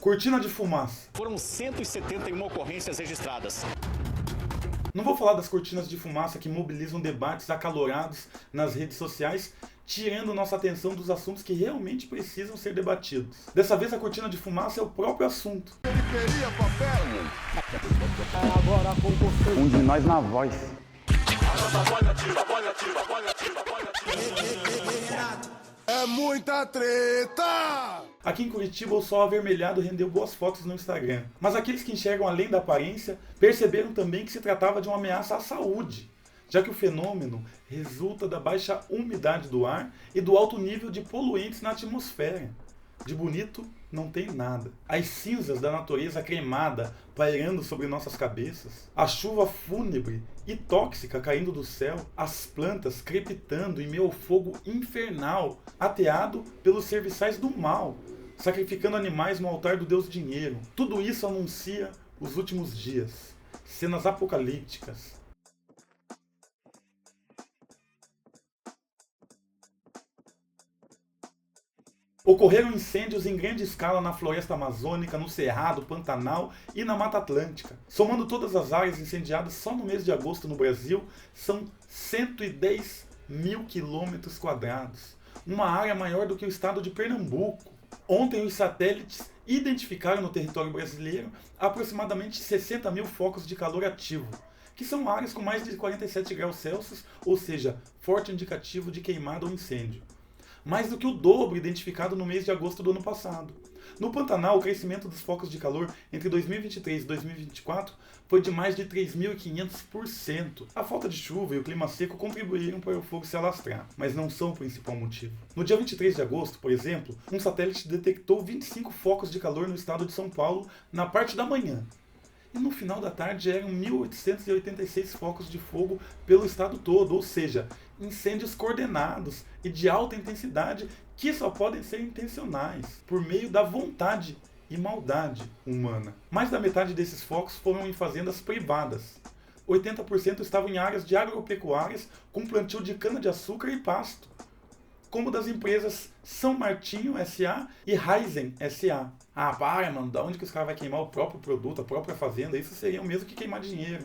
Cortina de fumaça. Foram 171 ocorrências registradas. Não vou falar das cortinas de fumaça que mobilizam debates acalorados nas redes sociais, tirando nossa atenção dos assuntos que realmente precisam ser debatidos. Dessa vez a cortina de fumaça é o próprio assunto. Ele queria papel. Agora com você. Um de nós na voz. É muita treta! Aqui em Curitiba o sol avermelhado rendeu boas fotos no Instagram. Mas aqueles que enxergam além da aparência perceberam também que se tratava de uma ameaça à saúde, já que o fenômeno resulta da baixa umidade do ar e do alto nível de poluentes na atmosfera. De bonito não tem nada. As cinzas da natureza cremada pairando sobre nossas cabeças, a chuva fúnebre e tóxica caindo do céu, as plantas crepitando em meio ao fogo infernal, ateado pelos serviçais do mal, sacrificando animais no altar do deus dinheiro. Tudo isso anuncia os últimos dias, cenas apocalípticas. Ocorreram incêndios em grande escala na floresta amazônica, no Cerrado, Pantanal e na Mata Atlântica. Somando todas as áreas incendiadas só no mês de agosto no Brasil, são 110 mil quilômetros quadrados. Uma área maior do que o estado de Pernambuco. Ontem os satélites identificaram no território brasileiro aproximadamente 60 mil focos de calor ativo, que são áreas com mais de 47 graus Celsius, ou seja, forte indicativo de queimada ou incêndio. Mais do que o dobro identificado no mês de agosto do ano passado. No Pantanal, o crescimento dos focos de calor entre 2023 e 2024 foi de mais de 3.500%. A falta de chuva e o clima seco contribuíram para o fogo se alastrar, mas não são o principal motivo. No dia 23 de agosto, por exemplo, um satélite detectou 25 focos de calor no estado de São Paulo na parte da manhã. E no final da tarde eram 1.886 focos de fogo pelo estado todo, ou seja, incêndios coordenados e de alta intensidade que só podem ser intencionais, por meio da vontade e maldade humana. Mais da metade desses focos foram em fazendas privadas. 80% estavam em áreas de agropecuárias com plantio de cana-de-açúcar e pasto, como das empresas São Martinho S.A. e Raizen S.A. Ah, para, mano, da onde que os caras vão queimar o próprio produto, a própria fazenda? Isso seria o mesmo que queimar dinheiro.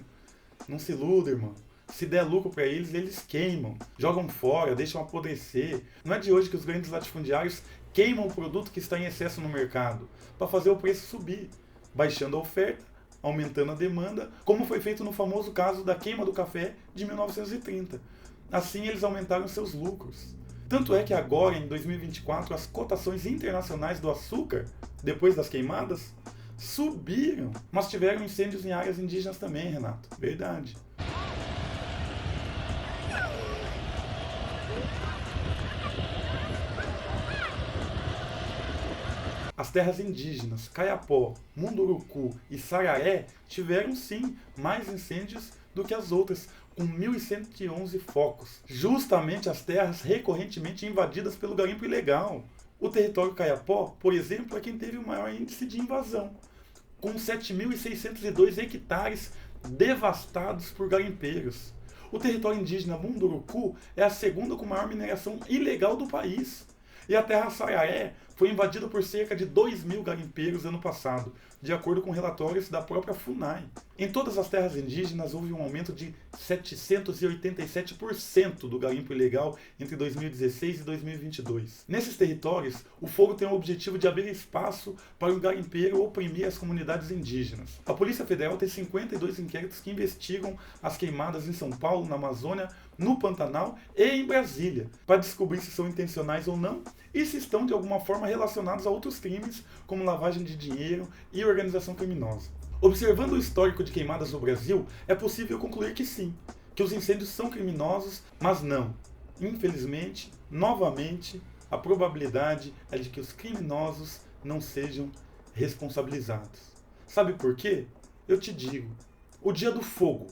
Não se iluda, irmão. Se der lucro para eles, eles queimam, jogam fora, deixam apodrecer. Não é de hoje que os grandes latifundiários queimam o produto que está em excesso no mercado, para fazer o preço subir, baixando a oferta, aumentando a demanda, como foi feito no famoso caso da queima do café de 1930. Assim eles aumentaram seus lucros. Tanto é que agora, em 2024, as cotações internacionais do açúcar, depois das queimadas, subiram. Mas tiveram incêndios em áreas indígenas também, Renato. Verdade. As terras indígenas, Caiapó, Munduruku e Sararé tiveram sim mais incêndios do que as outras, com 1.111 focos. Justamente as terras recorrentemente invadidas pelo garimpo ilegal. O território Caiapó, por exemplo, é quem teve o maior índice de invasão, com 7.602 hectares devastados por garimpeiros. O território indígena Munduruku é a segunda com maior mineração ilegal do país. E a terra Sararé foi invadida por cerca de 2.000 garimpeiros ano passado, de acordo com relatórios da própria FUNAI. Em todas as terras indígenas houve um aumento de 787% do garimpo ilegal entre 2016 e 2022. Nesses territórios, o fogo tem o objetivo de abrir espaço para o garimpeiro oprimir as comunidades indígenas. A Polícia Federal tem 52 inquéritos que investigam as queimadas em São Paulo, na Amazônia, no Pantanal e em Brasília, para descobrir se são intencionais ou não e se estão de alguma forma relacionados a outros crimes, como lavagem de dinheiro e organização criminosa. Observando o histórico de queimadas no Brasil, é possível concluir que sim, que os incêndios são criminosos, mas não. Infelizmente, novamente, a probabilidade é de que os criminosos não sejam responsabilizados. Sabe por quê? Eu te digo. O Dia do Fogo.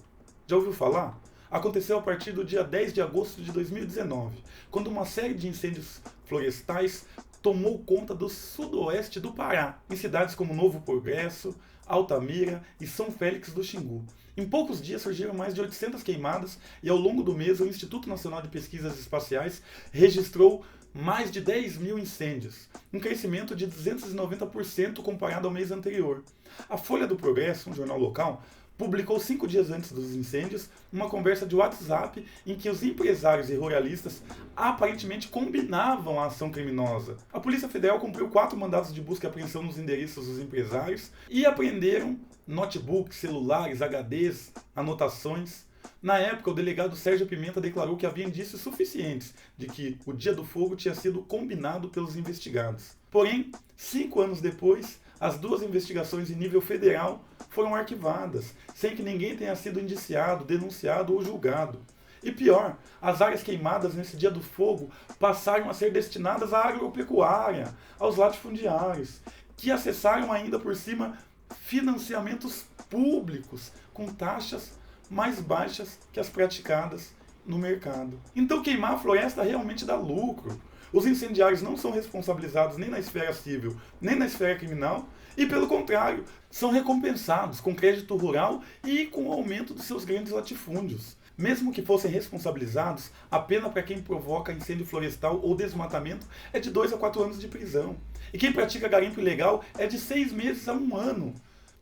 Já ouviu falar? Aconteceu a partir do dia 10 de agosto de 2019, quando uma série de incêndios florestais tomou conta do sudoeste do Pará, em cidades como Novo Progresso, Altamira e São Félix do Xingu. Em poucos dias surgiram mais de 800 queimadas e ao longo do mês o Instituto Nacional de Pesquisas Espaciais registrou mais de 10 mil incêndios, um crescimento de 290% comparado ao mês anterior. A Folha do Progresso, um jornal local, publicou 5 dias antes dos incêndios uma conversa de WhatsApp em que os empresários e ruralistas aparentemente combinavam a ação criminosa. A Polícia Federal cumpriu 4 mandados de busca e apreensão nos endereços dos empresários e apreenderam notebooks, celulares, HDs, anotações. Na época, o delegado Sérgio Pimenta declarou que havia indícios suficientes de que o dia do fogo tinha sido combinado pelos investigados. Porém, 5 anos depois, as 2 investigações em nível federal foram arquivadas, sem que ninguém tenha sido indiciado, denunciado ou julgado. E pior, as áreas queimadas nesse dia do fogo passaram a ser destinadas à agropecuária, aos latifundiários, que acessaram ainda por cima financiamentos públicos com taxas mais baixas que as praticadas no mercado. Então queimar a floresta realmente dá lucro. Os incendiários não são responsabilizados nem na esfera civil, nem na esfera criminal, e pelo contrário, são recompensados com crédito rural e com o aumento dos seus grandes latifúndios. Mesmo que fossem responsabilizados, a pena para quem provoca incêndio florestal ou desmatamento é de 2 a 4 anos de prisão. E quem pratica garimpo ilegal é de 6 meses a 1 ano.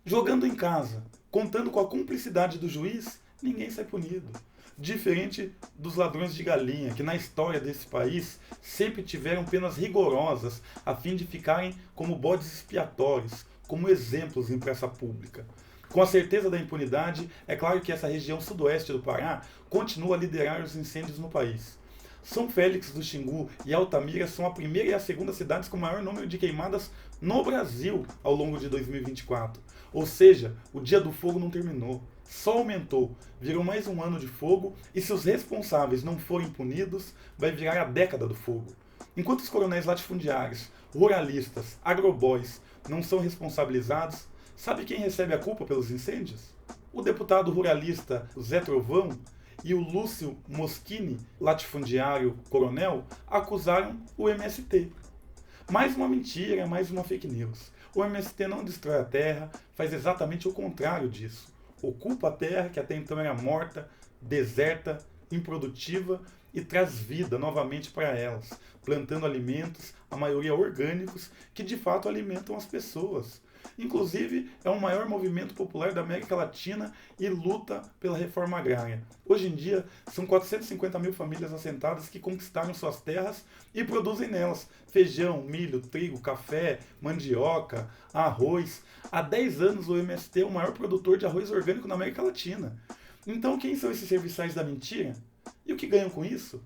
Jogando em casa, contando com a cumplicidade do juiz, ninguém sai punido. Diferente dos ladrões de galinha, que na história desse país sempre tiveram penas rigorosas a fim de ficarem como bodes expiatórios, como exemplos em praça pública. Com a certeza da impunidade, é claro que essa região sudoeste do Pará continua a liderar os incêndios no país. São Félix do Xingu e Altamira são a primeira e a segunda cidades com maior número de queimadas no Brasil ao longo de 2024. Ou seja, o dia do fogo não terminou, só aumentou, virou mais um ano de fogo e se os responsáveis não forem punidos, vai virar a década do fogo. Enquanto os coronéis latifundiários, ruralistas, agroboys não são responsabilizados, sabe quem recebe a culpa pelos incêndios? O deputado ruralista Zé Trovão e o Lúcio Moschini, latifundiário coronel, acusaram o MST. Mais uma mentira, mais uma fake news. O MST não destrói a terra, faz exatamente o contrário disso. Ocupa a terra, que até então era morta, deserta, improdutiva, e traz vida novamente para elas, plantando alimentos, a maioria orgânicos, que de fato alimentam as pessoas. Inclusive, é o maior movimento popular da América Latina e luta pela reforma agrária. Hoje em dia, são 450 mil famílias assentadas que conquistaram suas terras e produzem nelas feijão, milho, trigo, café, mandioca, arroz. Há 10 anos, o MST é o maior produtor de arroz orgânico na América Latina. Então, quem são esses serviçais da mentira? E o que ganham com isso?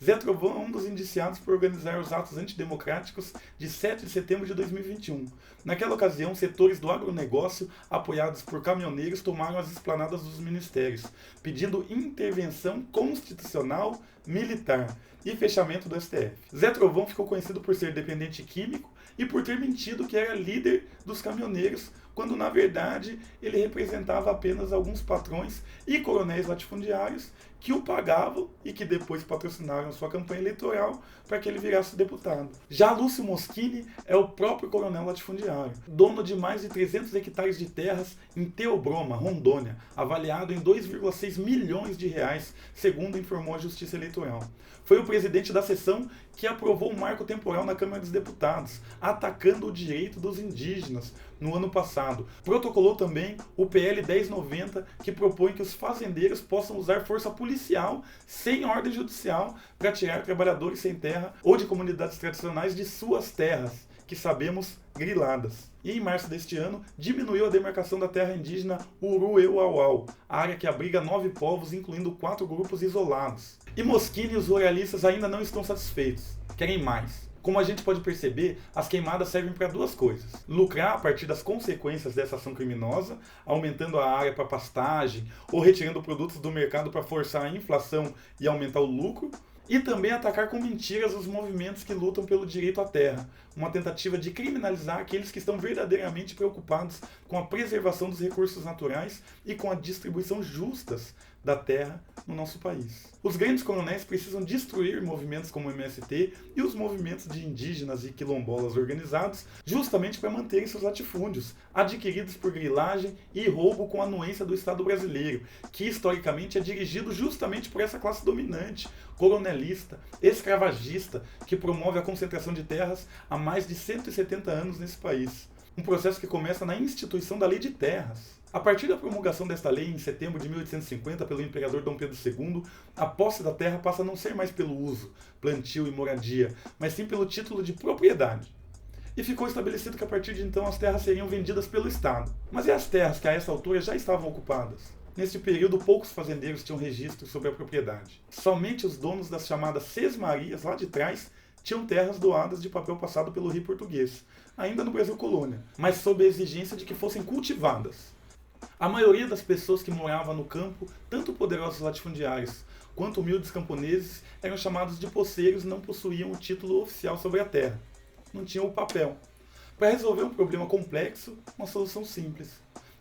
Zé Trovão é um dos indiciados por organizar os atos antidemocráticos de 7 de setembro de 2021. Naquela ocasião, setores do agronegócio, apoiados por caminhoneiros, tomaram as esplanadas dos ministérios, pedindo intervenção constitucional militar e fechamento do STF. Zé Trovão ficou conhecido por ser dependente químico e por ter mentido que era líder dos caminhoneiros, quando na verdade ele representava apenas alguns patrões e coronéis latifundiários que o pagavam e que depois patrocinaram sua campanha eleitoral para que ele virasse deputado. Já Lúcio Moschini é o próprio coronel latifundiário, dono de mais de 300 hectares de terras em Theobroma, Rondônia, avaliado em 2,6 milhões de reais, segundo informou a Justiça Eleitoral. Foi o presidente da sessão que aprovou um marco temporal na Câmara dos Deputados, atacando o direito dos indígenas no ano passado. Protocolou também o PL 1090, que propõe que os fazendeiros possam usar força policial sem ordem judicial para tirar trabalhadores sem terra ou de comunidades tradicionais de suas terras, que sabemos griladas. E em março deste ano, diminuiu a demarcação da terra indígena Urueuauau, área que abriga 9 povos, incluindo 4 grupos isolados. E Moschini e os ruralistas ainda não estão satisfeitos, querem mais. Como a gente pode perceber, as queimadas servem para 2 coisas. Lucrar a partir das consequências dessa ação criminosa, aumentando a área para pastagem ou retirando produtos do mercado para forçar a inflação e aumentar o lucro. E também atacar com mentiras os movimentos que lutam pelo direito à terra, uma tentativa de criminalizar aqueles que estão verdadeiramente preocupados com a preservação dos recursos naturais e com a distribuição justas da terra no nosso país. Os grandes coronéis precisam destruir movimentos como o MST e os movimentos de indígenas e quilombolas organizados justamente para manterem seus latifúndios, adquiridos por grilagem e roubo com a anuência do Estado brasileiro, que historicamente é dirigido justamente por essa classe dominante, coronelista, escravagista, que promove a concentração de terras há mais de 170 anos nesse país. Um processo que começa na instituição da Lei de Terras. A partir da promulgação desta lei em setembro de 1850 pelo imperador Dom Pedro II, a posse da terra passa a não ser mais pelo uso, plantio e moradia, mas sim pelo título de propriedade. E ficou estabelecido que a partir de então as terras seriam vendidas pelo Estado. Mas e as terras que a essa altura já estavam ocupadas? Neste período, poucos fazendeiros tinham registro sobre a propriedade. Somente os donos das chamadas sesmarias, lá de trás, tinham terras doadas de papel passado pelo rei português, ainda no Brasil colônia, mas sob a exigência de que fossem cultivadas. A maioria das pessoas que moravam no campo, tanto poderosos latifundiários quanto humildes camponeses, eram chamados de poceiros e não possuíam o título oficial sobre a terra. Não tinham o papel. Para resolver um problema complexo, uma solução simples.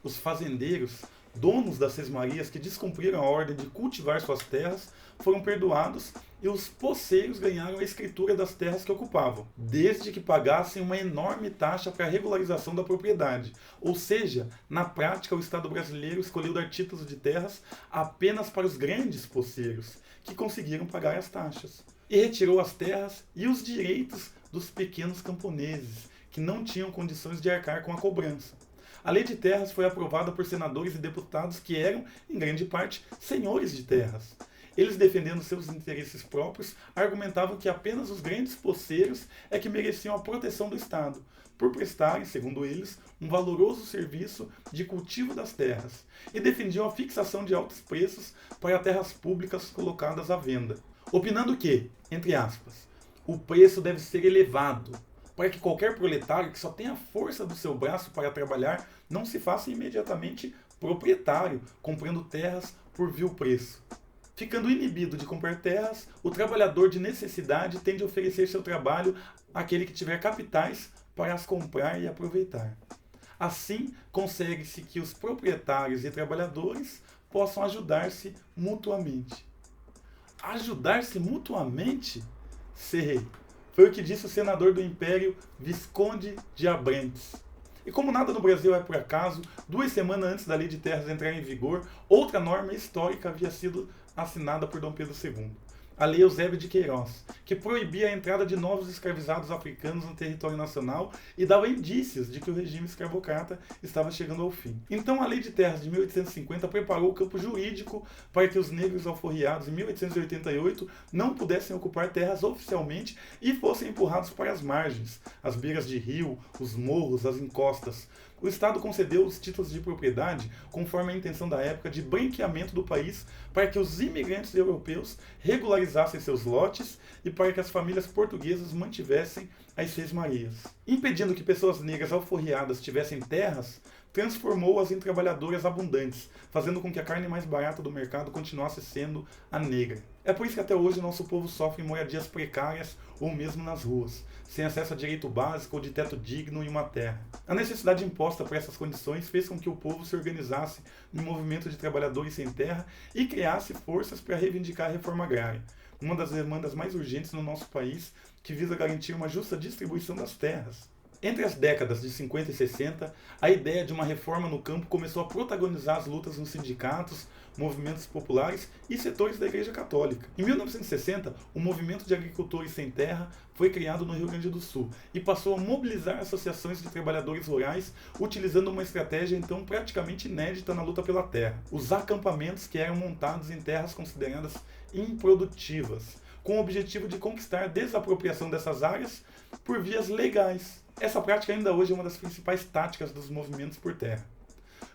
Os fazendeiros, donos das sesmarias que descumpriram a ordem de cultivar suas terras, foram perdoados e os poceiros ganharam a escritura das terras que ocupavam, desde que pagassem uma enorme taxa para a regularização da propriedade. Ou seja, na prática, o Estado brasileiro escolheu dar títulos de terras apenas para os grandes poceiros, que conseguiram pagar as taxas, e retirou as terras e os direitos dos pequenos camponeses, que não tinham condições de arcar com a cobrança. A Lei de Terras foi aprovada por senadores e deputados que eram, em grande parte, senhores de terras. Eles, defendendo seus interesses próprios, argumentavam que apenas os grandes poceiros é que mereciam a proteção do Estado, por prestarem, segundo eles, um valoroso serviço de cultivo das terras, e defendiam a fixação de altos preços para terras públicas colocadas à venda, opinando que, entre aspas, o preço deve ser elevado, para que qualquer proletário que só tenha a força do seu braço para trabalhar não se faça imediatamente proprietário, comprando terras por vil preço. Ficando inibido de comprar terras, o trabalhador de necessidade tende a oferecer seu trabalho àquele que tiver capitais para as comprar e aproveitar. Assim, consegue-se que os proprietários e trabalhadores possam ajudar-se mutuamente. Ajudar-se mutuamente? Sei. Foi o que disse o senador do Império, Visconde de Abrantes. E como nada no Brasil é por acaso, 2 semanas antes da Lei de Terras entrar em vigor, outra norma histórica havia sido assinada por Dom Pedro II. A Lei Eusébio de Queiroz, que proibia a entrada de novos escravizados africanos no território nacional e dava indícios de que o regime escravocrata estava chegando ao fim. Então a Lei de Terras de 1850 preparou o campo jurídico para que os negros alforriados em 1888 não pudessem ocupar terras oficialmente e fossem empurrados para as margens, as beiras de rio, os morros, as encostas. O Estado concedeu os títulos de propriedade conforme a intenção da época de branqueamento do país para que os imigrantes europeus regularizassem seus lotes e para que as famílias portuguesas mantivessem as sesmarias. Impedindo que pessoas negras alforriadas tivessem terras, transformou-as em trabalhadoras abundantes, fazendo com que a carne mais barata do mercado continuasse sendo a negra. É por isso que até hoje nosso povo sofre em moradias precárias ou mesmo nas ruas, sem acesso a direito básico ou de teto digno e uma terra. A necessidade imposta por essas condições fez com que o povo se organizasse em movimento de trabalhadores sem terra e criasse forças para reivindicar a reforma agrária, uma das demandas mais urgentes no nosso país, que visa garantir uma justa distribuição das terras. Entre as décadas de 50 e 60, a ideia de uma reforma no campo começou a protagonizar as lutas nos sindicatos, movimentos populares e setores da Igreja Católica. Em 1960, o Movimento de Agricultores Sem Terra foi criado no Rio Grande do Sul e passou a mobilizar associações de trabalhadores rurais, utilizando uma estratégia então praticamente inédita na luta pela terra: os acampamentos, que eram montados em terras consideradas improdutivas, com o objetivo de conquistar a desapropriação dessas áreas por vias legais. Essa prática ainda hoje é uma das principais táticas dos movimentos por terra.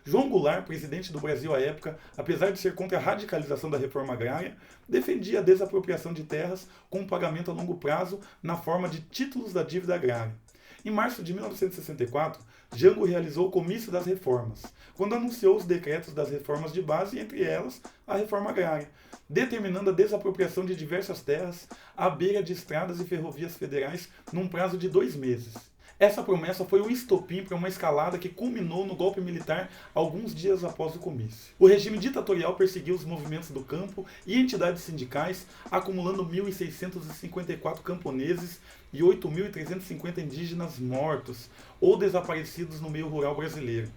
João Goulart, presidente do Brasil à época, apesar de ser contra a radicalização da reforma agrária, defendia a desapropriação de terras com um pagamento a longo prazo na forma de títulos da dívida agrária. Em março de 1964, Jango realizou o Comício das Reformas, quando anunciou os decretos das reformas de base, entre elas a reforma agrária, determinando a desapropriação de diversas terras à beira de estradas e ferrovias federais num prazo de 2 meses. Essa promessa foi o estopim para uma escalada que culminou no golpe militar alguns dias após o comício. O regime ditatorial perseguiu os movimentos do campo e entidades sindicais, acumulando 1.654 camponeses e 8.350 indígenas mortos ou desaparecidos no meio rural brasileiro,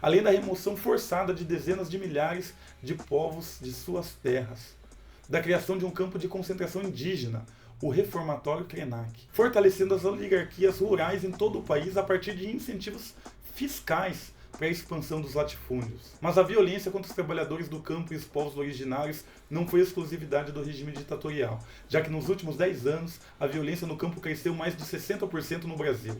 além da remoção forçada de dezenas de milhares de povos de suas terras, da criação de um campo de concentração indígena, o reformatório Krenak, fortalecendo as oligarquias rurais em todo o país a partir de incentivos fiscais para a expansão dos latifúndios. Mas a violência contra os trabalhadores do campo e os povos originários não foi exclusividade do regime ditatorial, já que nos últimos 10 anos a violência no campo cresceu mais de 60% no Brasil.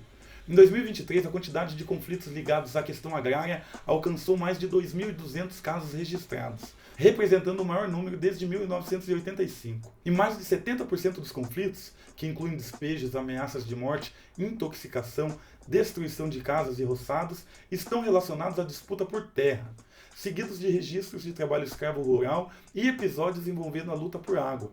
Em 2023, a quantidade de conflitos ligados à questão agrária alcançou mais de 2.200 casos registrados, representando o maior número desde 1985. E mais de 70% dos conflitos, que incluem despejos, ameaças de morte, intoxicação, destruição de casas e roçados, estão relacionados à disputa por terra, seguidos de registros de trabalho escravo rural e episódios envolvendo a luta por água.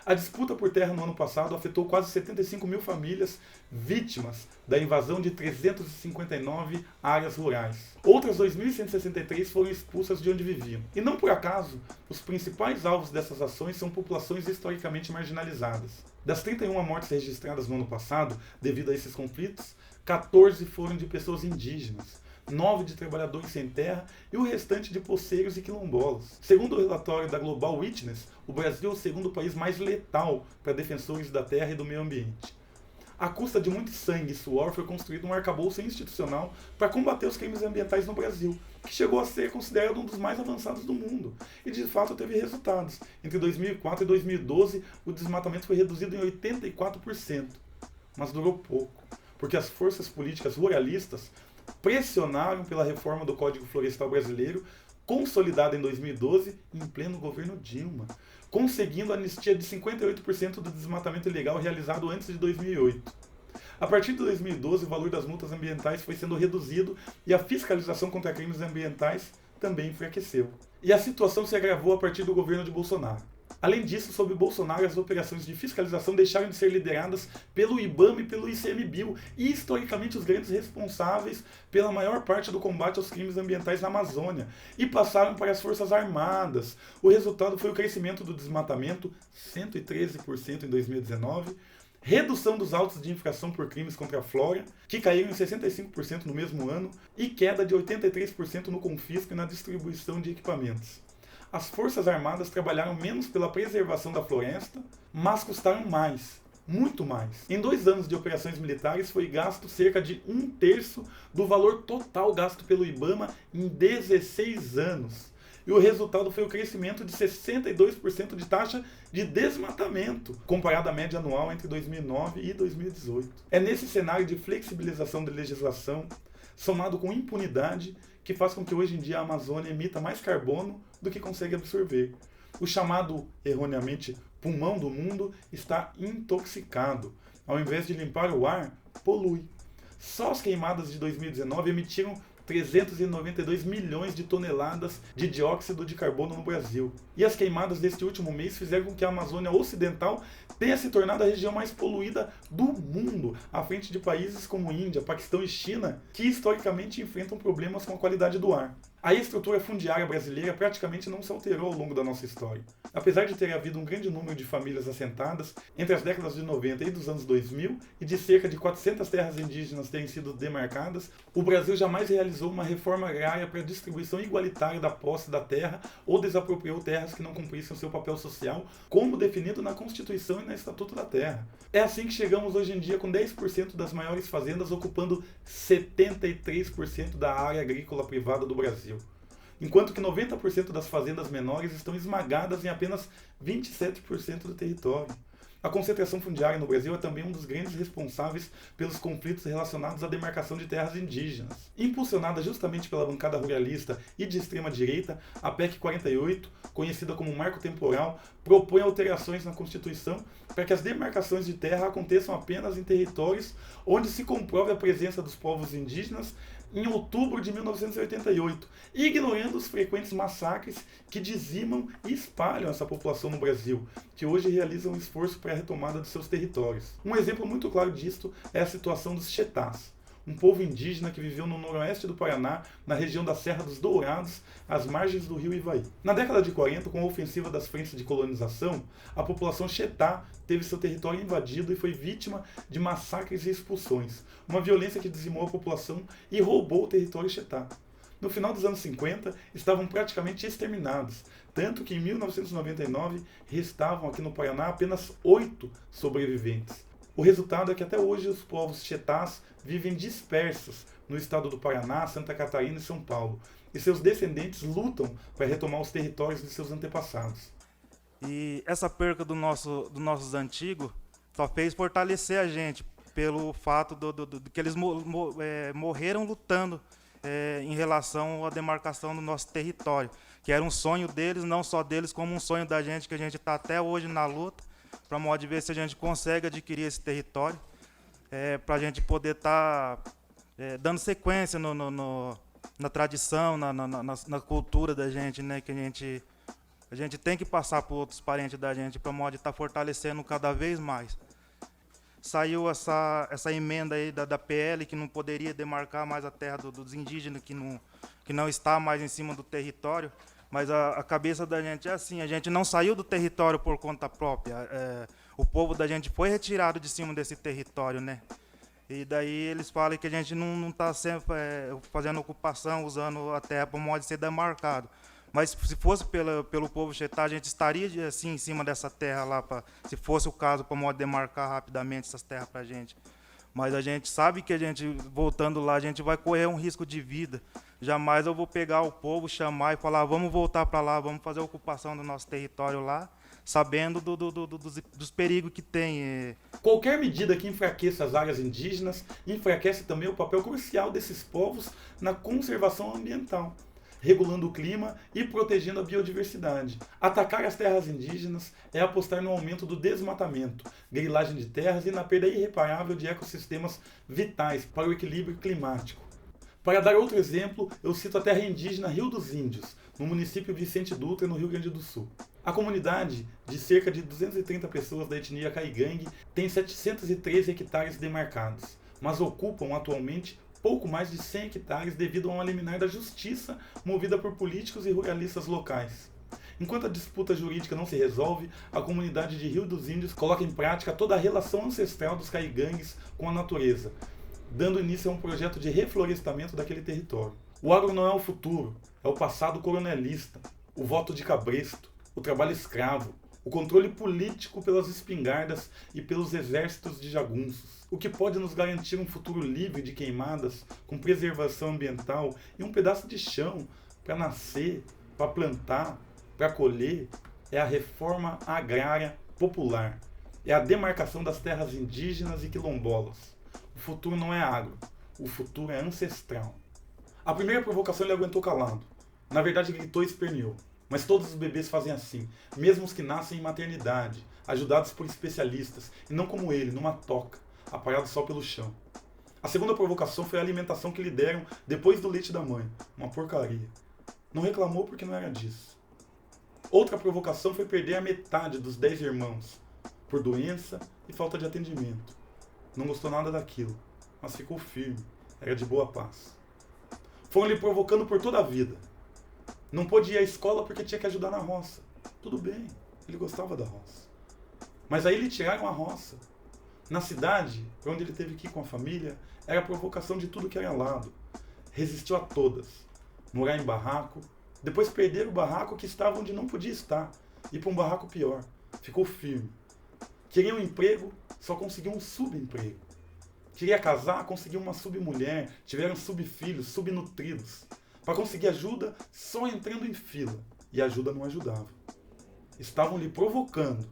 A disputa por terra no ano passado afetou quase 75 mil famílias vítimas da invasão de 359 áreas rurais. Outras 2.163 foram expulsas de onde viviam. E não por acaso, os principais alvos dessas ações são populações historicamente marginalizadas. Das 31 mortes registradas no ano passado, devido a esses conflitos, 14 foram de pessoas indígenas, 9 de trabalhadores sem terra e o restante de poceiros e quilombolas. Segundo o relatório da Global Witness, o Brasil é o segundo país mais letal para defensores da terra e do meio ambiente. À custa de muito sangue e suor, foi construído um arcabouço institucional para combater os crimes ambientais no Brasil, que chegou a ser considerado um dos mais avançados do mundo, e de fato teve resultados. Entre 2004 e 2012, o desmatamento foi reduzido em 84%, mas durou pouco, porque as forças políticas ruralistas pressionaram pela reforma do Código Florestal Brasileiro, consolidada em 2012 em pleno governo Dilma, conseguindo a anistia de 58% do desmatamento ilegal realizado antes de 2008. A partir de 2012, o valor das multas ambientais foi sendo reduzido e a fiscalização contra crimes ambientais também enfraqueceu. E a situação se agravou a partir do governo de Bolsonaro. Além disso, sob Bolsonaro, as operações de fiscalização deixaram de ser lideradas pelo IBAMA e pelo ICMBio, e historicamente os grandes responsáveis pela maior parte do combate aos crimes ambientais na Amazônia, e passaram para as Forças Armadas. O resultado foi o crescimento do desmatamento, 113% em 2019, redução dos autos de infração por crimes contra a flora, que caíram em 65% no mesmo ano, e queda de 83% no confisco e na distribuição de equipamentos. As Forças Armadas trabalharam menos pela preservação da floresta, mas custaram mais, muito mais. Em 2 anos de operações militares foi gasto cerca de 1/3 do valor total gasto pelo IBAMA em 16 anos. E o resultado foi o crescimento de 62% de taxa de desmatamento, comparado à média anual entre 2009 e 2018. É nesse cenário de flexibilização da legislação, somado com impunidade, que faz com que hoje em dia a Amazônia emita mais carbono do que consegue absorver. O chamado, erroneamente, pulmão do mundo está intoxicado. Ao invés de limpar o ar, polui. Só as queimadas de 2019 emitiram 392 milhões de toneladas de dióxido de carbono no Brasil. E as queimadas deste último mês fizeram com que a Amazônia Ocidental tenha se tornado a região mais poluída do mundo, à frente de países como Índia, Paquistão e China, que historicamente enfrentam problemas com a qualidade do ar. A estrutura fundiária brasileira praticamente não se alterou ao longo da nossa história. Apesar de ter havido um grande número de famílias assentadas entre as décadas de 90 e dos anos 2000, e de cerca de 400 terras indígenas terem sido demarcadas, o Brasil jamais realizou uma reforma agrária para a distribuição igualitária da posse da terra ou desapropriou terras que não cumprissem o seu papel social, como definido na Constituição e no Estatuto da Terra. É assim que chegamos hoje em dia com 10% das maiores fazendas ocupando 73% da área agrícola privada do Brasil, enquanto que 90% das fazendas menores estão esmagadas em apenas 27% do território. A concentração fundiária no Brasil é também um dos grandes responsáveis pelos conflitos relacionados à demarcação de terras indígenas. Impulsionada justamente pela bancada ruralista e de extrema-direita, a PEC 48, conhecida como Marco Temporal, propõe alterações na Constituição para que as demarcações de terra aconteçam apenas em territórios onde se comprove a presença dos povos indígenas em outubro de 1988, ignorando os frequentes massacres que dizimam e espalham essa população no Brasil, que hoje realizam um esforço para a retomada de seus territórios. Um exemplo muito claro disto é a situação dos Chetás, um povo indígena que viveu no noroeste do Paraná, na região da Serra dos Dourados, às margens do rio Ivaí. Na década de 40, com a ofensiva das frentes de colonização, a população Chetá teve seu território invadido e foi vítima de massacres e expulsões, uma violência que dizimou a população e roubou o território Chetá. No final dos anos 50, estavam praticamente exterminados, tanto que em 1999 restavam aqui no Paraná apenas 8 sobreviventes. O resultado é que até hoje os povos chetás vivem dispersos no estado do Paraná, Santa Catarina e São Paulo, e seus descendentes lutam para retomar os territórios de seus antepassados. E essa perca dos nossos antigos só fez fortalecer a gente pelo fato de que eles morreram lutando em relação à demarcação do nosso território, que era um sonho deles, não só deles, como um sonho da gente, que a gente está até hoje na luta, para modo de ver se a gente consegue adquirir esse território, para a gente poder estar dando sequência na tradição, na cultura da gente, né, que a gente tem que passar para outros parentes da gente, para modo de estar fortalecendo cada vez mais. Saiu essa emenda aí da PL que não poderia demarcar mais a terra dos indígenas, que não está mais em cima do território, mas a cabeça da gente é assim, a gente não saiu do território por conta própria, o povo da gente foi retirado de cima desse território, né? E daí eles falam que a gente não está sempre fazendo ocupação, usando a terra para modo de ser demarcado. Mas se fosse pelo povo Chetá, a gente estaria assim em cima dessa terra lá, se fosse o caso, para modo demarcar rapidamente essas terras para a gente. Mas a gente sabe que a gente, voltando lá, a gente vai correr um risco de vida. Jamais eu vou pegar o povo, chamar e falar, vamos voltar para lá, vamos fazer a ocupação do nosso território lá, sabendo dos perigos que tem. Qualquer medida que enfraqueça as áreas indígenas, enfraquece também o papel crucial desses povos na conservação ambiental, regulando o clima e protegendo a biodiversidade. Atacar as terras indígenas é apostar no aumento do desmatamento, grilagem de terras e na perda irreparável de ecossistemas vitais para o equilíbrio climático. Para dar outro exemplo, eu cito a terra indígena Rio dos Índios, no município Vicente Dutra, no Rio Grande do Sul. A comunidade, de cerca de 230 pessoas da etnia Caigangue, tem 713 hectares demarcados, mas ocupam atualmente pouco mais de 100 hectares devido a uma liminar da justiça movida por políticos e ruralistas locais. Enquanto a disputa jurídica não se resolve, a comunidade de Rio dos Índios coloca em prática toda a relação ancestral dos caigangues com a natureza, dando início a um projeto de reflorestamento daquele território. O agro não é o futuro, é o passado coronelista, o voto de cabresto, o trabalho escravo, o controle político pelas espingardas e pelos exércitos de jagunços, o que pode nos garantir um futuro livre de queimadas, com preservação ambiental e um pedaço de chão para nascer, para plantar, para colher, é a reforma agrária popular, é a demarcação das terras indígenas e quilombolas. O futuro não é agro, o futuro é ancestral. A primeira provocação ele aguentou calado, na verdade gritou e esperneou. Mas todos os bebês fazem assim, mesmo os que nascem em maternidade, ajudados por especialistas, e não como ele, numa toca, apoiado só pelo chão. A segunda provocação foi a alimentação que lhe deram depois do leite da mãe, uma porcaria. Não reclamou porque não era disso. Outra provocação foi perder a metade dos 10 irmãos, por doença e falta de atendimento. Não gostou nada daquilo, mas ficou firme, era de boa paz. Foram lhe provocando por toda a vida. Não pôde ir à escola porque tinha que ajudar na roça. Tudo bem, ele gostava da roça. Mas aí lhe tiraram a roça. Na cidade, para onde ele teve que ir com a família, era provocação de tudo que era lado. Resistiu a todas. Morar em barraco, depois perder o barraco que estava onde não podia estar, ir para um barraco pior. Ficou firme. Queria um emprego, só conseguiu um subemprego. Queria casar, conseguiu uma submulher, tiveram subfilhos, subnutridos. Para conseguir ajuda, só entrando em fila. E a ajuda não ajudava. Estavam lhe provocando.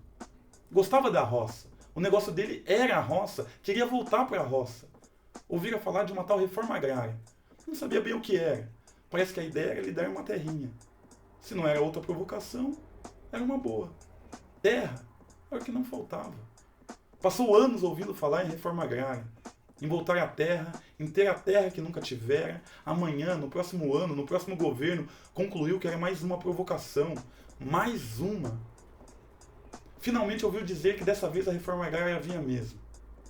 Gostava da roça. O negócio dele era a roça. Queria voltar para a roça. Ouvira falar de uma tal reforma agrária. Não sabia bem o que era. Parece que a ideia era lhe dar uma terrinha. Se não era outra provocação, era uma boa. Terra era o que não faltava. Passou anos ouvindo falar em reforma agrária. Em voltar à terra, em ter a terra que nunca tivera. Amanhã, no próximo ano, no próximo governo, concluiu que era mais uma provocação. Mais uma. Finalmente ouviu dizer que dessa vez a reforma agrária vinha mesmo.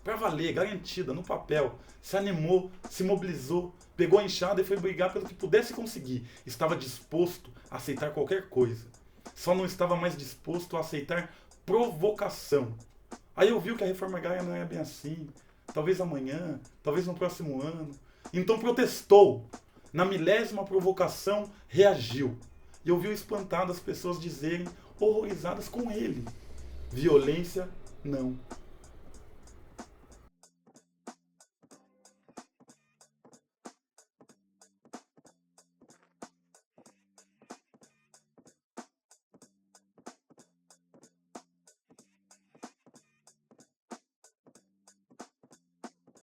pra valer, garantida, no papel. Se animou, se mobilizou, pegou a enxada e foi brigar pelo que pudesse conseguir. Estava disposto a aceitar qualquer coisa. Só não estava mais disposto a aceitar provocação. Aí eu vi que a reforma agrária não era bem assim. Talvez amanhã, talvez no próximo ano. Então protestou. Na 1000ª provocação, reagiu. E ouviu espantado as pessoas dizerem, horrorizadas com ele: violência, não.